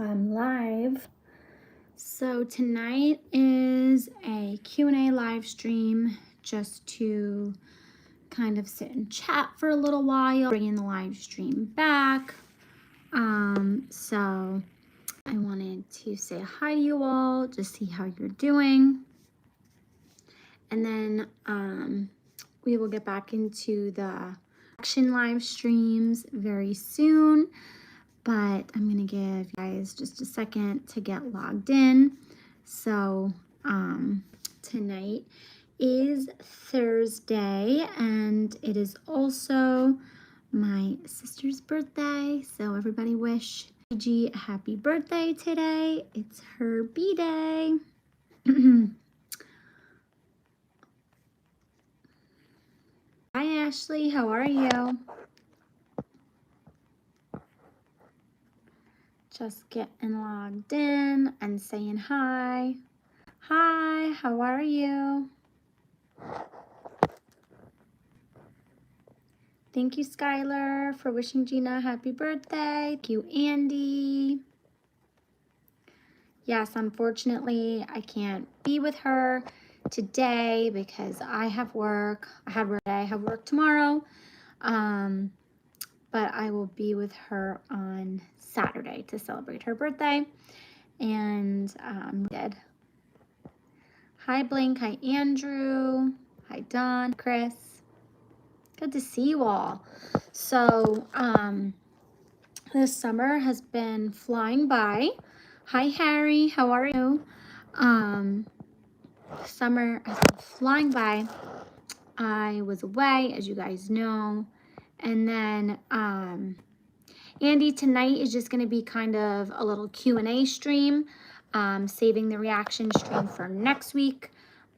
I'm live. So tonight is a Q&A live stream just to kind of sit and chat for a little while, bringing the live stream back. So I wanted to say hi to you all, just see how you're doing. And then we will get back into the action live streams very soon. But I'm gonna give you guys just a second to get logged in. So tonight is Thursday and it is also my sister's birthday. So everybody wish Gigi a happy birthday today. It's her B-day. Hi Ashley, how are you? Just getting logged in and saying hi. Hi, how are you? Thank you, Skylar, for wishing Gina a happy birthday. Thank you, Andy. Yes, unfortunately, I can't be with her today because I have work. I have work tomorrow. But I will be with her on Saturday to celebrate her birthday. And did. Hi, Blink. Hi, Andrew. Hi, Don, Chris. Good to see you all. So, this summer has been flying by. Hi, Harry. How are you? Summer has been flying by. I was away, as you guys know. And then, Andy, tonight is just going to be kind of a little Q&A stream, saving the reaction stream for next week.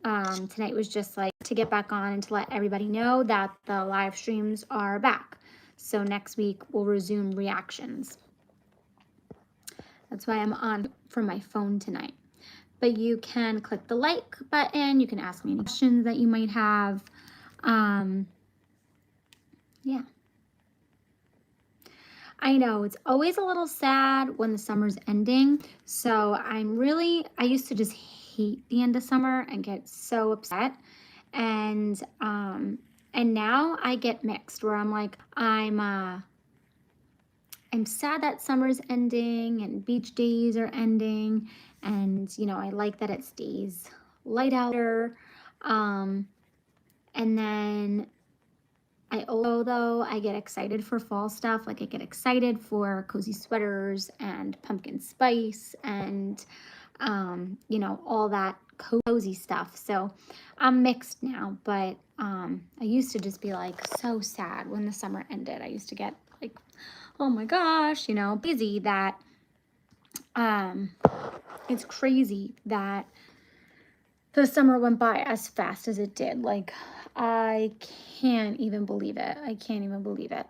Tonight was just like to get back on and to let everybody know that the live streams are back. So next week we'll resume reactions. That's why I'm on from my phone tonight. But you can click the like button. You can ask me any questions that you might have. Yeah. I know it's always a little sad when the summer's ending. So I used to just hate the end of summer and get so upset. And now I get mixed where I'm like, I'm sad that summer's ending and beach days are ending. And, you know, I like that it stays light out. And then although I get excited for fall stuff, like I get excited for cozy sweaters and pumpkin spice and, you know, all that cozy stuff. So I'm mixed now, but I used to just be like so sad when the summer ended. I used to get like, oh my gosh, you know, busy that it's crazy that the summer went by as fast as it did. Like, I can't even believe it. I can't even believe it.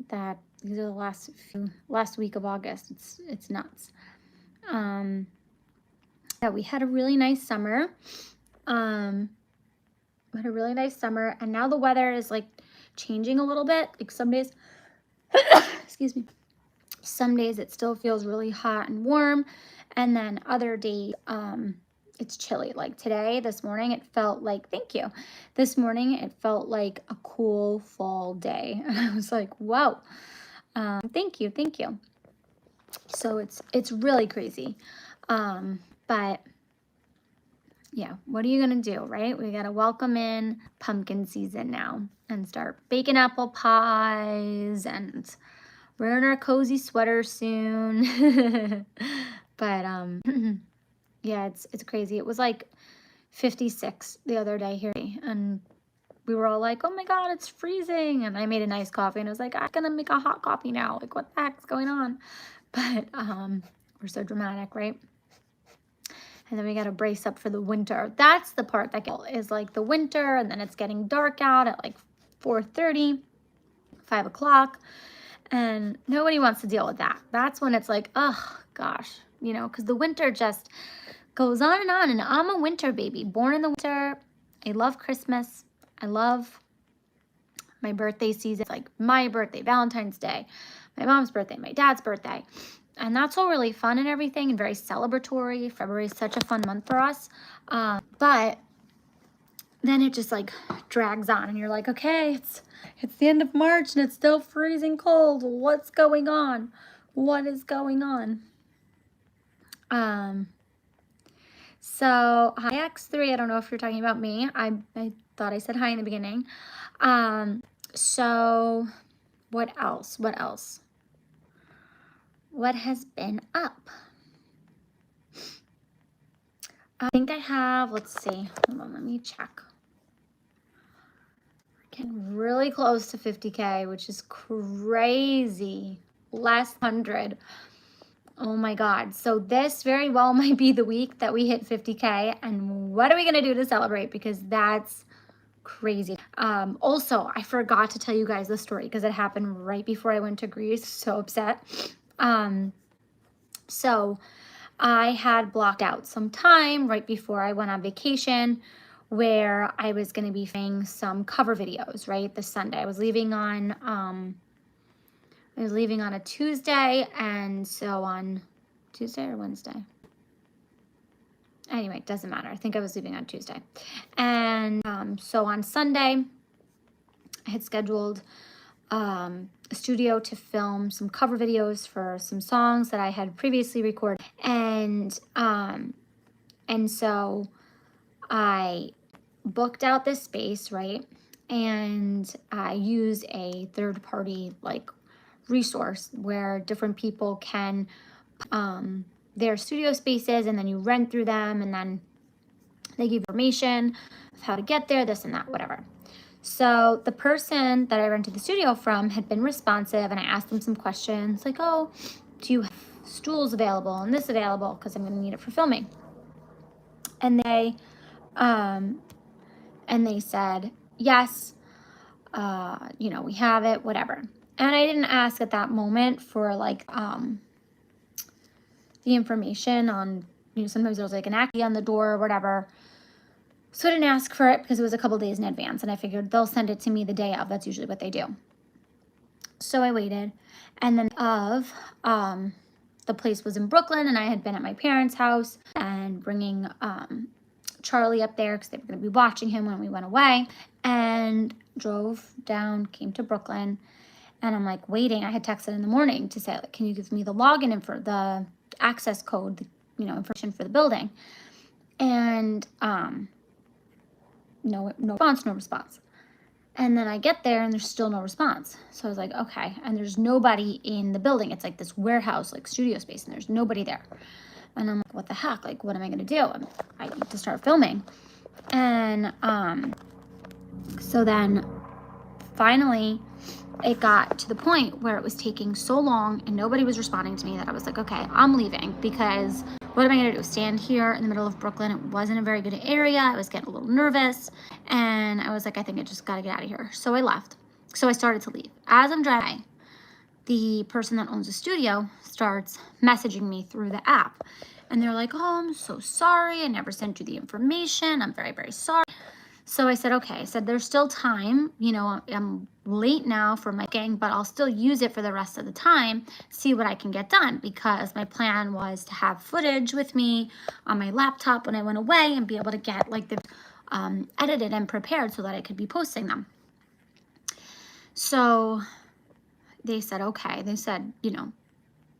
That these are the last week of August. It's nuts. Yeah, we had a really nice summer. And now the weather is like changing a little bit. Like some days, excuse me. Some days it still feels really hot and warm, and then other days, it's chilly. Like today, this morning, it felt like, thank you. This morning, it felt like a cool fall day. And I was like, whoa, thank you. So it's really crazy. But yeah, what are you going to do, right? We got to welcome in pumpkin season now and start baking apple pies and wearing our cozy sweaters soon. But, yeah, it's crazy. It was like 56 the other day here, and we were all like, oh my God, it's freezing. And I made a nice coffee, and I was like, I'm gonna make a hot coffee now. Like, what the heck's going on? But we're so dramatic, right? And then we got to brace up for the winter. That's the part that is like the winter, and then it's getting dark out at like 4:30, 5 o'clock. And nobody wants to deal with that. That's when it's like, oh gosh, you know, because the winter just goes on. And I'm a winter baby, born in the winter. I love Christmas. I love my birthday season. It's like my birthday, Valentine's Day, my mom's birthday, my dad's birthday. And that's all really fun and everything and very celebratory. February is such a fun month for us. But then it just like drags on and you're like, okay, it's the end of March and it's still freezing cold. What's going on? What is going on? So hi X3, I don't know if you're talking about me. I thought I said hi in the beginning. So what else? What else? What has been up? I think I have, let's see. Hold on, let me check. Getting really close to 50K, which is crazy. Less 100. Oh my God. So this very well might be the week that we hit 50K. And what are we going to do to celebrate? Because that's crazy. Also, I forgot to tell you guys the story because it happened right before I went to Greece. So upset. So I had blocked out some time right before I went on vacation where I was going to be filming some cover videos, right? This Sunday. I was leaving on a Tuesday, and so on Tuesday or Wednesday. Anyway, it doesn't matter. I think I was leaving on Tuesday. And so on Sunday, I had scheduled a studio to film some cover videos for some songs that I had previously recorded. And so I booked out this space, right? And I use a third-party like resource where different people can their studio spaces, and then you rent through them, and then they give information of how to get there, this and that, whatever. So the person that I rented the studio from had been responsive, and I asked them some questions like, oh, do you have stools available and this available, because I'm going to need it for filming. And they said yes, you know, we have it, whatever. And I didn't ask at that moment for like the information on, you know, sometimes there was like an actie on the door or whatever. So I didn't ask for it because it was a couple days in advance, and I figured they'll send it to me the day of. That's usually what they do. So I waited, and then the place was in Brooklyn, and I had been at my parents' house and bringing Charlie up there because they were going to be watching him when we went away, and drove down, came to Brooklyn, and I'm like waiting. I had texted in the morning to say, like, can you give me the login and for the access code, the, you know, information for the building, and no response. And then I get there and there's still no response. So I was like, okay. And there's nobody in the building. It's like this warehouse, like studio space, and there's nobody there. And I'm like, what the heck? Like, what am I going to do? I need to start filming. And so then finally it got to the point where it was taking so long and nobody was responding to me that I was like, okay, I'm leaving, because what am I going to do? Stand here in the middle of Brooklyn? It wasn't a very good area. I was getting a little nervous, and I was like, I think I just got to get out of here. So I left. So I started to leave. As I'm driving, the person that owns the studio starts messaging me through the app, and they're like, oh, I'm so sorry. I never sent you the information. I'm very, very sorry. So I said, okay. I said, there's still time. You know, I'm late now for my gang, but I'll still use it for the rest of the time, see what I can get done, because my plan was to have footage with me on my laptop when I went away and be able to get like the edited and prepared so that I could be posting them. So they said, okay. They said, you know,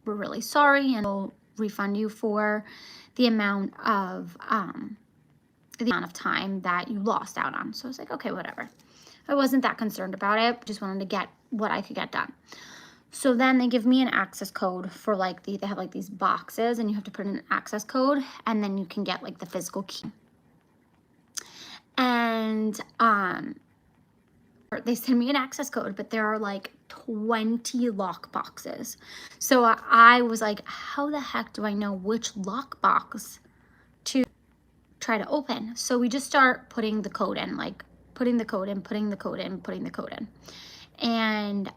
we're really sorry, and we'll refund you for the amount of time that you lost out on. So I was like, okay, whatever. I wasn't that concerned about it. Just wanted to get what I could get done. So then they give me an access code for like they have like these boxes, and you have to put in an access code, and then you can get like the physical key. And they send me an access code, but there are like 20 lock boxes. So I was like, how the heck do I know which lock box to try to open? So we just start putting the code in, like putting the code in, putting the code in, putting the code in. And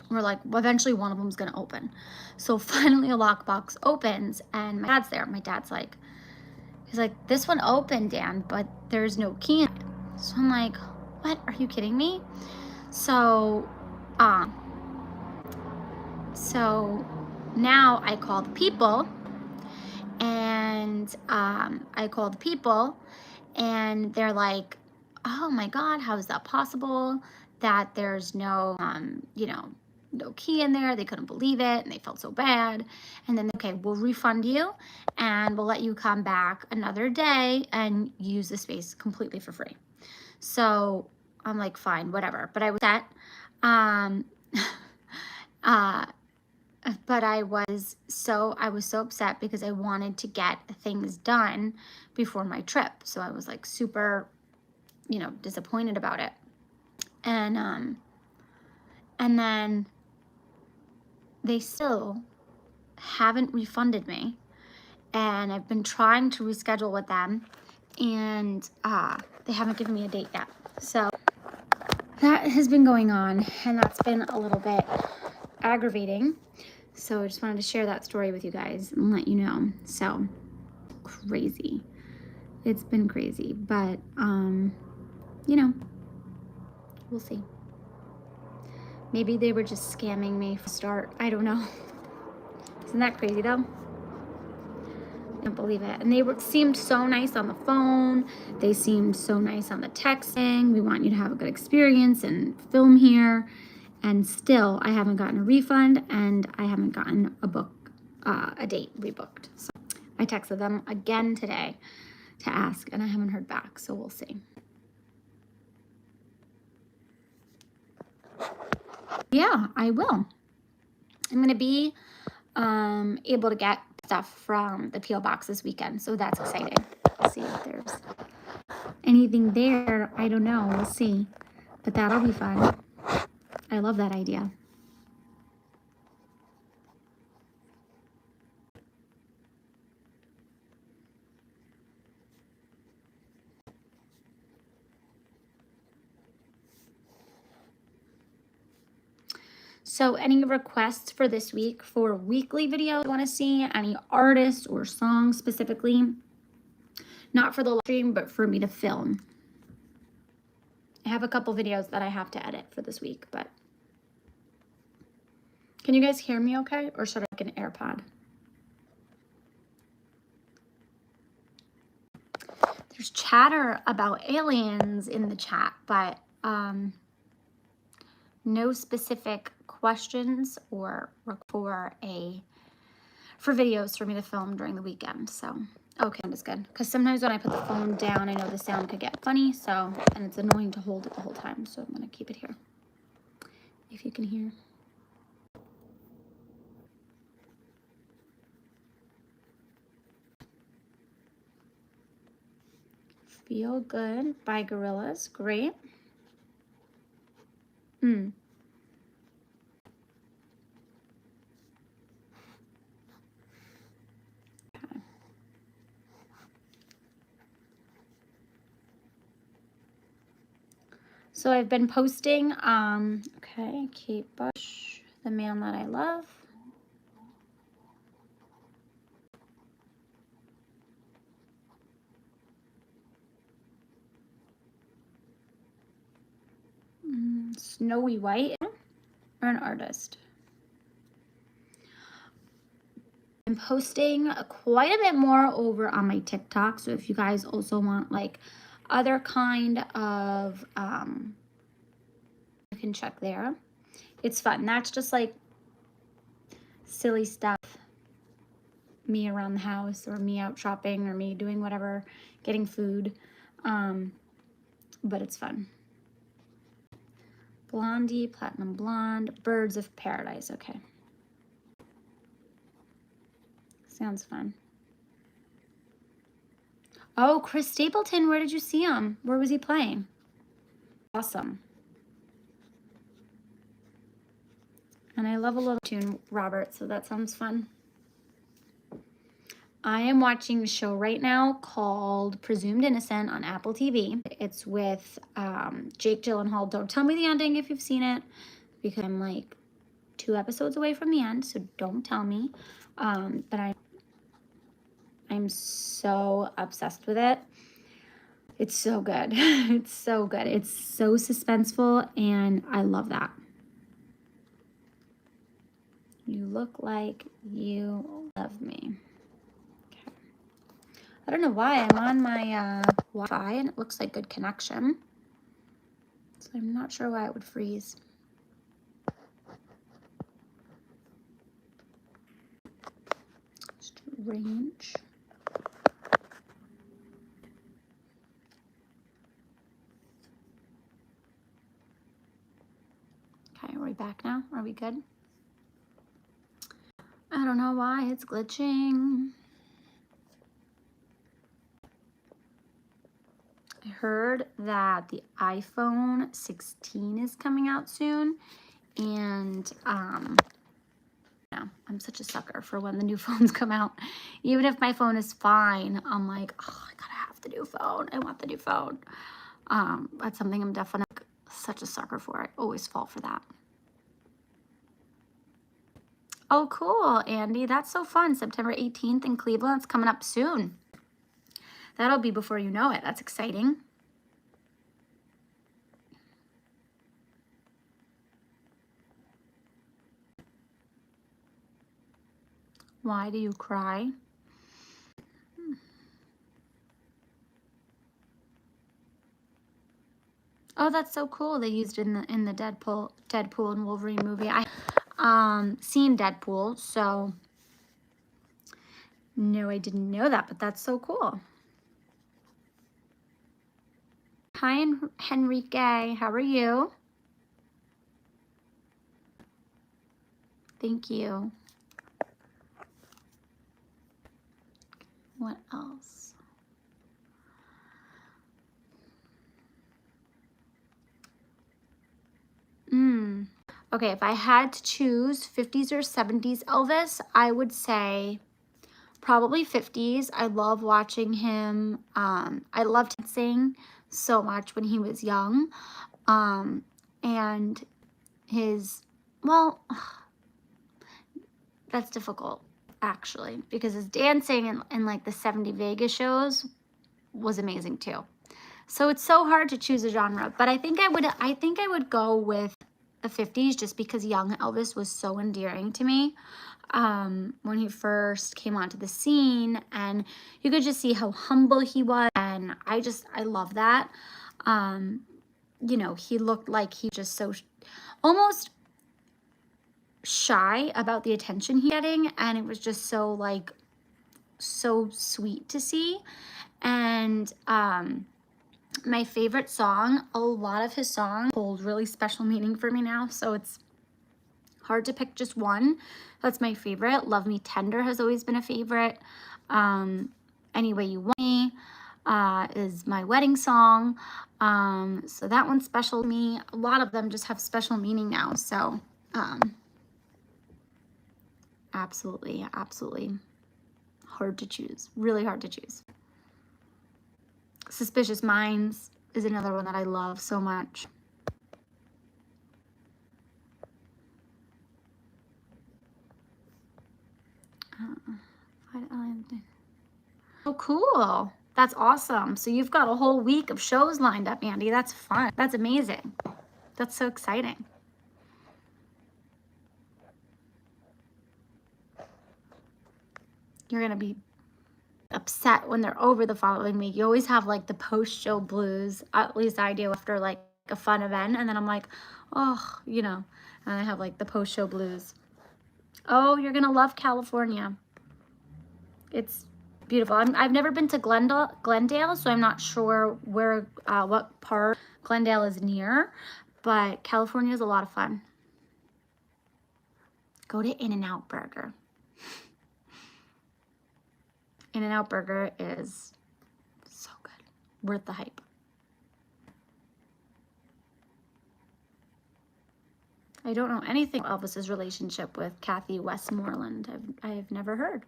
we're like, well, eventually one of them's gonna open. So finally a lockbox opens, and my dad's there. My dad's like, he's like, this one opened, Dan, but there's no key in it. So I'm like, what? Are you kidding me? So So now I called people, and they're like, oh my God, how is that possible? That there's no, no key in there. They couldn't believe it and they felt so bad. And then, okay, we'll refund you and we'll let you come back another day and use the space completely for free. So I'm like, fine, whatever. But I was set. Um, but I was so upset because I wanted to get things done before my trip. So I was like super, disappointed about it. And then they still haven't refunded me. And I've been trying to reschedule with them, and they haven't given me a date yet. So that has been going on, and that's been a little bit aggravating. So I just wanted to share that story with you guys and let you know. So crazy. It's been crazy, but we'll see. Maybe they were just scamming me for start. I don't know. Isn't that crazy though? I can't believe it. And they seemed so nice on the phone. They seemed so nice on the texting. We want you to have a good experience and film here. And still, I haven't gotten a refund, and I haven't gotten a date rebooked. So I texted them again today to ask, and I haven't heard back. So we'll see. Yeah, I will. I'm going to be able to get stuff from the P.O. box this weekend, so that's exciting. Let's see if there's anything there. I don't know. We'll see. But that'll be fun. I love that idea. So any requests for this week for weekly videos you want to see? Any artists or songs specifically? Not for the live stream, but for me to film. I have a couple videos that I have to edit for this week, but can you guys hear me okay? Or should I get an AirPod? There's chatter about aliens in the chat, but no specific questions or for videos for me to film during the weekend. So okay, that is good, because sometimes when I put the phone down, I know the sound could get funny, so, and it's annoying to hold it the whole time, so I'm gonna keep it here if you can hear. Feel Good by Gorillaz. Great. Okay. So I've been posting, okay, Kate Bush, The Man That I Love. Snowy White, or an artist. I'm posting quite a bit more over on my TikTok, so if you guys also want like other kind of, you can check there. It's fun. That's just like silly stuff. Me around the house, or me out shopping, or me doing whatever, getting food. But it's fun. Blondie, Platinum Blonde, Birds of Paradise. Okay. Sounds fun. Oh, Chris Stapleton, where did you see him? Where was he playing? Awesome. And I love a little tune, Robert, so that sounds fun. I am watching a show right now called Presumed Innocent on Apple TV. It's with Jake Gyllenhaal. Don't tell me the ending if you've seen it, because I'm like 2 episodes away from the end, so don't tell me. But I'm so obsessed with it. It's so good. It's so good. It's so suspenseful, and I love that. You look like you love me. Okay. I don't know why I'm on my Wi-Fi and it looks like good connection. So I'm not sure why it would freeze. Strange. Okay, are we back now? Are we good? I don't know why it's glitching. I heard that the iPhone 16 is coming out soon, and yeah, I'm such a sucker for when the new phones come out. Even if my phone is fine, I'm like, oh, I gotta have the new phone. I want the new phone. That's something I'm definitely such a sucker for. I always fall for that. Oh, cool, Andy. That's so fun. September 18th in Cleveland. It's coming up soon. That'll be before you know it. That's exciting. Why do you cry? Oh, that's so cool. They used it in the Deadpool and Wolverine movie. I seen Deadpool, so no, I didn't know that, but that's so cool. Hi, Henrique. How are you? Thank you. What else? Okay, if I had to choose 50s or 70s Elvis, I would say probably 50s. I love watching him. I loved dancing so much when he was young. And his, well, that's difficult actually, because his dancing in like the 70 Vegas shows was amazing too. So it's so hard to choose a genre, but I think I would go with the 50s just because young Elvis was so endearing to me. When he first came onto the scene, and you could just see how humble he was, and I love that. You know, he looked like he just so almost shy about the attention he's getting, and it was just so like so sweet to see. And my favorite song, a lot of his songs hold really special meaning for me now, so it's hard to pick just one. That's my favorite. Love Me Tender has always been a favorite. Any Way You Want Me is my wedding song. So that one's special to me. A lot of them just have special meaning now. So absolutely, absolutely hard to choose. Really hard to choose. Suspicious Minds is another one that I love so much. Oh, cool. That's awesome. So you've got a whole week of shows lined up, Andy. That's fun. That's amazing. That's so exciting. You're going to be upset when they're over the following week. You always have like the post-show blues. At least I do after like a fun event. And then I'm like, oh, you know, and I have like the post-show blues. Oh, you're going to love California. It's beautiful. I've never been to Glendale, so I'm not sure where, what part Glendale is near, but California is a lot of fun. Go to In-N-Out Burger. In-N-Out Burger is so good. Worth the hype. I don't know anything about Elvis's relationship with Kathy Westmoreland. I've never heard.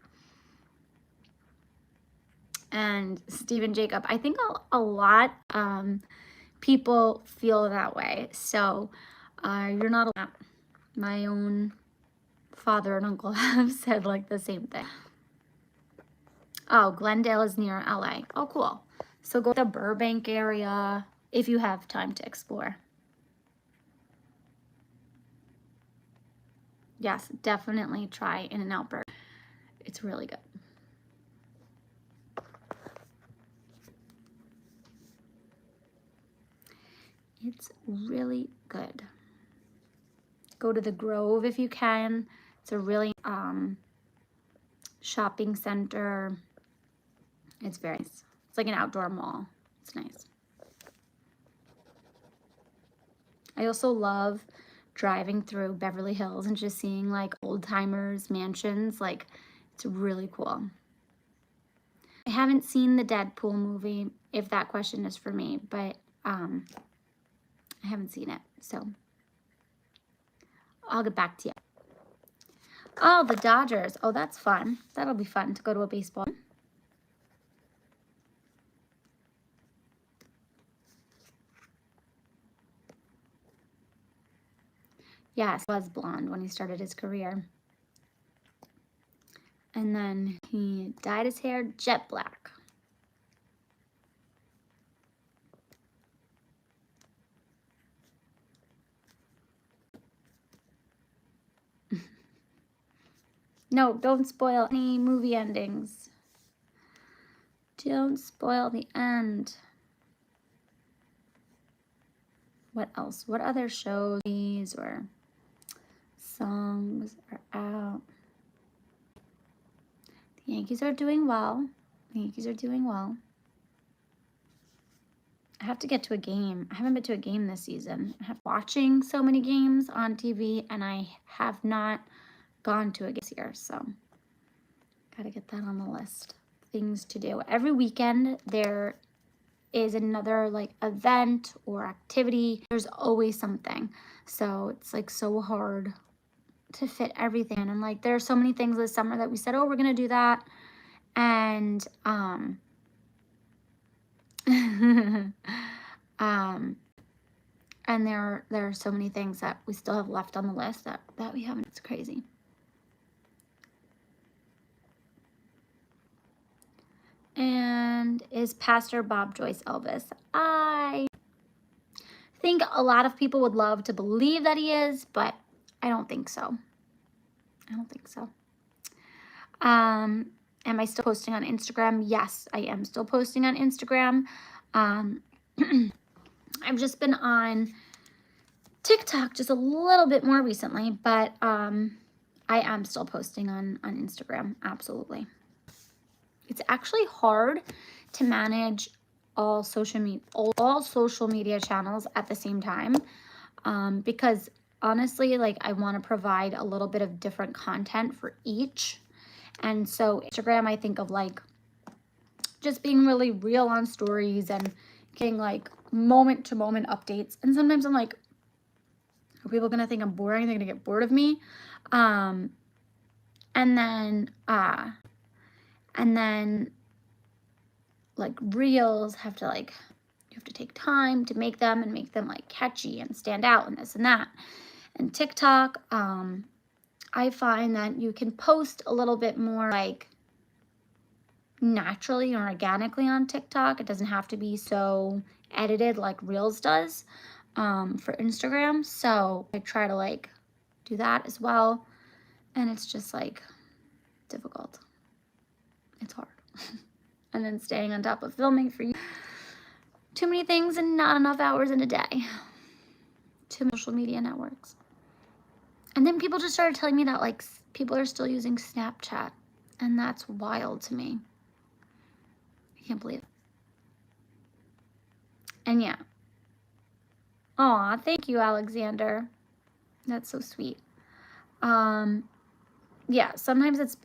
And Stephen Jacob, I think a lot people feel that way. So you're not alone. My own father and uncle have said like the same thing. Oh, Glendale is near LA. Oh, cool. So go to the Burbank area if you have time to explore. Yes, definitely try In-N-Out Burger. It's really good. It's really good. Go to the Grove if you can. It's a really shopping center. It's very nice. It's like an outdoor mall. It's nice. I also love driving through Beverly Hills and just seeing like old timers mansions. Like, it's really cool. I haven't seen the Deadpool movie, if that question is for me, but I haven't seen it, so I'll get back to you. Oh, the Dodgers. Oh, that's fun. That'll be fun to go to a baseball. Yes, he was blonde when he started his career. And then he dyed his hair jet black. No, don't spoil any movie endings. Don't spoil the end. What else? What other shows or songs are out? The Yankees are doing well. The Yankees are doing well. I have to get to a game. I haven't been to a game this season. I have watching so many games on TV, and I have not gone to a game this year, so gotta get that on the list. Things to do. Every weekend there is another like event or activity. There's always something. So it's like so hard to fit everything in. And like there are so many things this summer that we said, oh, we're gonna do that. And and there are so many things that we still have left on the list that we haven't. It's crazy. And is Pastor Bob Joyce Elvis? I think a lot of people would love to believe that he is, but I don't think so. I don't think so. Am I still posting on Instagram? Yes, I am still posting on Instagram. I've just been on TikTok just a little bit more recently, but I am still posting on Instagram, absolutely. It's actually hard to manage all social media channels at the same time because honestly, like I want to provide a little bit of different content for each. And so Instagram, I think of like just being really real on stories and getting like moment to moment updates. And sometimes I'm like, are people gonna think I'm boring? They're gonna get bored of me. And then like reels have to like, you have to take time to make them and make them like catchy and stand out and this and that. And TikTok, I find that you can post a little bit more like naturally or organically on TikTok. It doesn't have to be so edited like Reels does for Instagram. So I try to like do that as well. And it's just like difficult. It's hard. And then staying on top of filming for you. Too many things and not enough hours in a day. Too many social media networks. And then people just started telling me that like people are still using Snapchat. And that's wild to me. I can't believe it. And yeah. Aw, thank you, Alexander. That's so sweet. Yeah, sometimes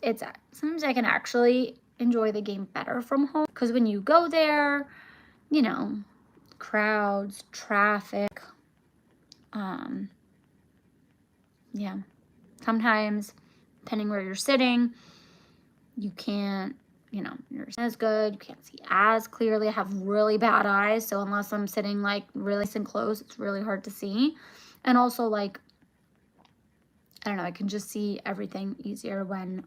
sometimes I can actually enjoy the game better from home because when you go there, you know, crowds, traffic, yeah. Sometimes, depending where you're sitting, you can't, you know, you're as good, you can't see as clearly. I have really bad eyes, so unless I'm sitting like really nice and close, it's really hard to see. And also like, I don't know, I can just see everything easier when,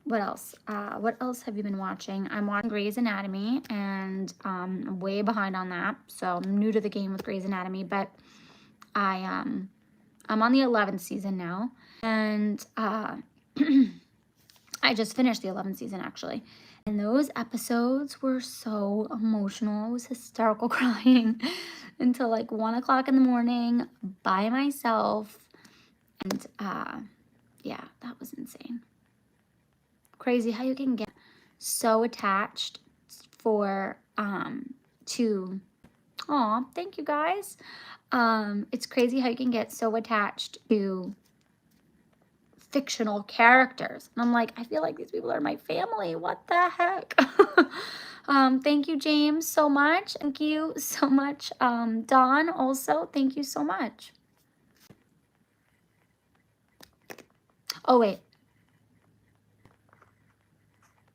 what else? What else have you been watching? I'm watching Grey's Anatomy, and I'm way behind on that. So I'm new to the game with Grey's Anatomy, but I'm on the 11th season now, and I just finished the 11th season actually. And those episodes were so emotional. I was hysterical crying until like 1 o'clock in the morning by myself. And yeah, that was insane. Crazy how you can get so attached for to, oh, thank you guys. It's crazy how you can get so attached to fictional characters. And I'm like, I feel like these people are my family. What the heck? Thank you, James, so much. Thank you so much. Dawn, also, thank you so much. Oh, wait.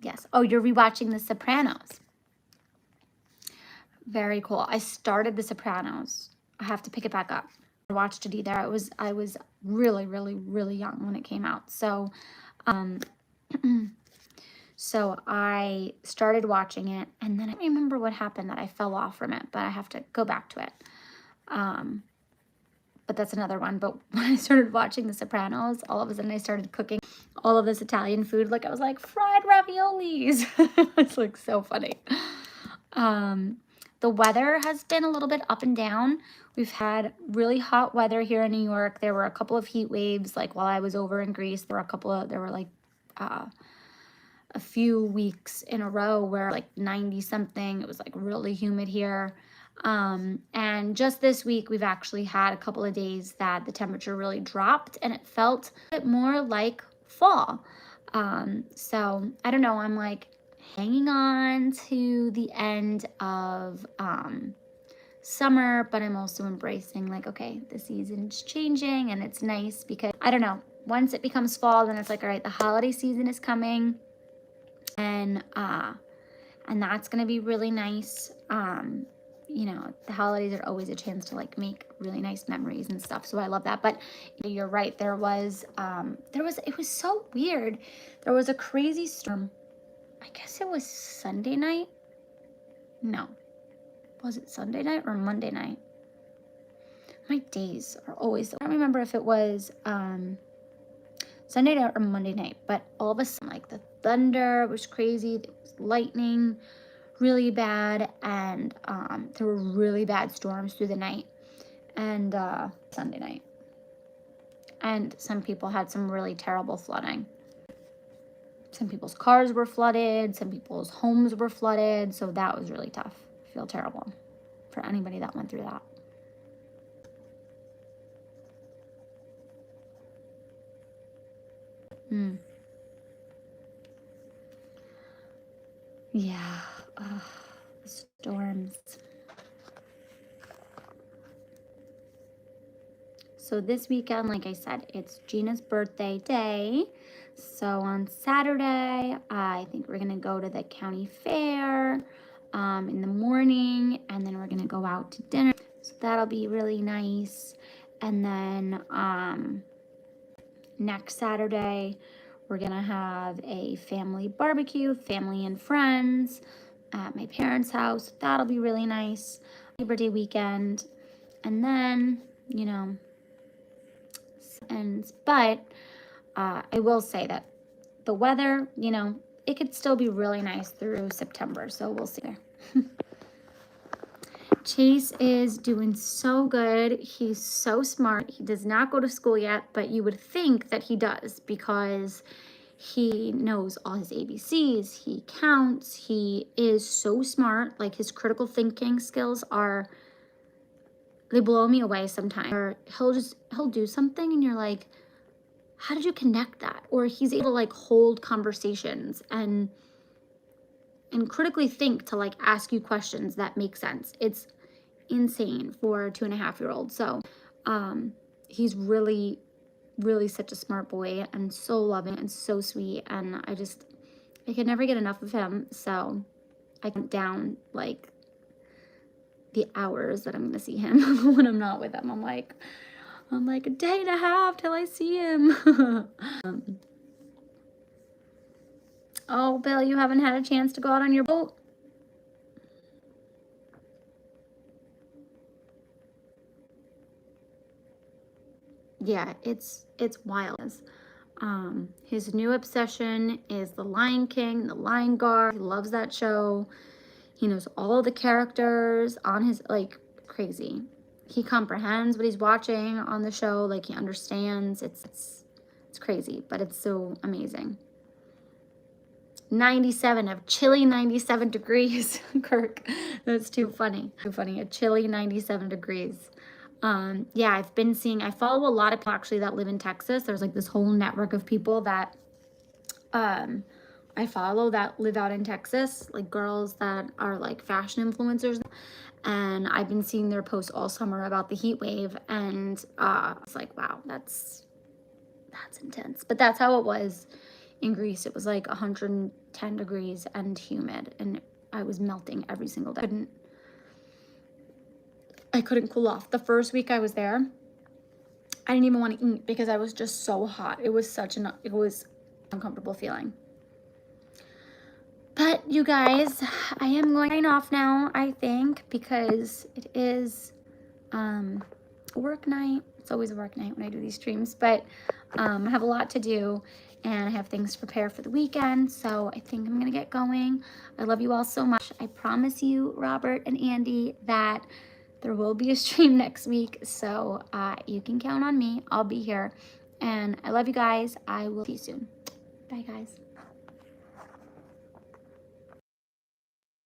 Yes. Oh, you're rewatching The Sopranos. Very cool. I started The Sopranos. I have to pick it back up. I watched it either. I was really, really, really young when it came out. So, so I started watching it, and then I don't remember what happened that I fell off from it, but I have to go back to it. But that's another one. But when I started watching The Sopranos, all of a sudden I started cooking all of this Italian food. Like I was like, fried raviolis. It's like so funny. The weather has been a little bit up and down. We've had really hot weather here in New York. There were a couple of heat waves, like while I was over in Greece. There were like a few weeks in a row where like 90 something. It was like really humid here. And just this week, we've actually had a couple of days that the temperature really dropped and it felt a bit more like fall. So I don't know, I'm like hanging on to the end of summer, but I'm also embracing like, okay, the season's changing and it's nice because I don't know, once it becomes fall, then it's like, all right, the holiday season is coming and that's going to be really nice. You know, the holidays are always a chance to like make really nice memories and stuff. So I love that. But you're right. It was so weird. There was a crazy storm. I guess it was Sunday night. No. Was it Sunday night or Monday night? My days are always, I don't remember if it was Sunday night or Monday night, but all of a sudden, like the thunder was crazy. There was lightning really bad, and there were really bad storms through the night and Sunday night. And some people had some really terrible flooding. Some people's cars were flooded, some people's homes were flooded, so that was really tough. I feel terrible for anybody that went through that. Yeah, the storms. So this weekend, like I said, it's Gina's birthday day. So on Saturday, I think we're going to go to the county fair in the morning, and then we're going to go out to dinner. So that'll be really nice. And then next Saturday, we're going to have a family barbecue, family and friends at my parents' house. That'll be really nice. Labor Day weekend. And then, you know, but I will say that the weather, you know, it could still be really nice through September. So we'll see there. Chase is doing so good. He's so smart. He does not go to school yet, but you would think that he does because he knows all his ABCs. He counts. He is so smart. Like his critical thinking skills are, they blow me away sometimes. Or he'll do something and you're like, how did you connect that? Or he's able to like hold conversations and critically think to like ask you questions that make sense. It's insane for a 2.5-year-old. So he's really, really such a smart boy and so loving and so sweet. And I could never get enough of him. So I count down like the hours that I'm going to see him when I'm not with him. I'm like a day and a half till I see him. Oh, Bill, you haven't had a chance to go out on your boat? yeah, it's wild. His new obsession is The Lion King, The Lion Guard. He loves that show. He knows all the characters on his, like, crazy. He comprehends what he's watching on the show. Like, he understands. It's crazy, but it's so amazing. 97, a chilly 97 degrees, Kirk. That's too funny. Too funny. A chilly 97 degrees. Yeah, I follow a lot of people actually that live in Texas. There's like this whole network of people that I follow that live out in Texas, like girls that are like fashion influencers. And I've been seeing their posts all summer about the heat wave, and it's like, wow, that's intense. But that's how it was in Greece. It was like 110 degrees and humid, and I was melting every single day. I couldn't cool off. The first week I was there, I didn't even want to eat because I was just so hot. It was it was uncomfortable feeling. But you guys, I am going to sign off now, I think, because it is work night. It's always a work night when I do these streams, but I have a lot to do and I have things to prepare for the weekend. So I think I'm going to get going. I love you all so much. I promise you, Robert and Andy, that there will be a stream next week. So you can count on me. I'll be here. And I love you guys. I will see you soon. Bye, guys.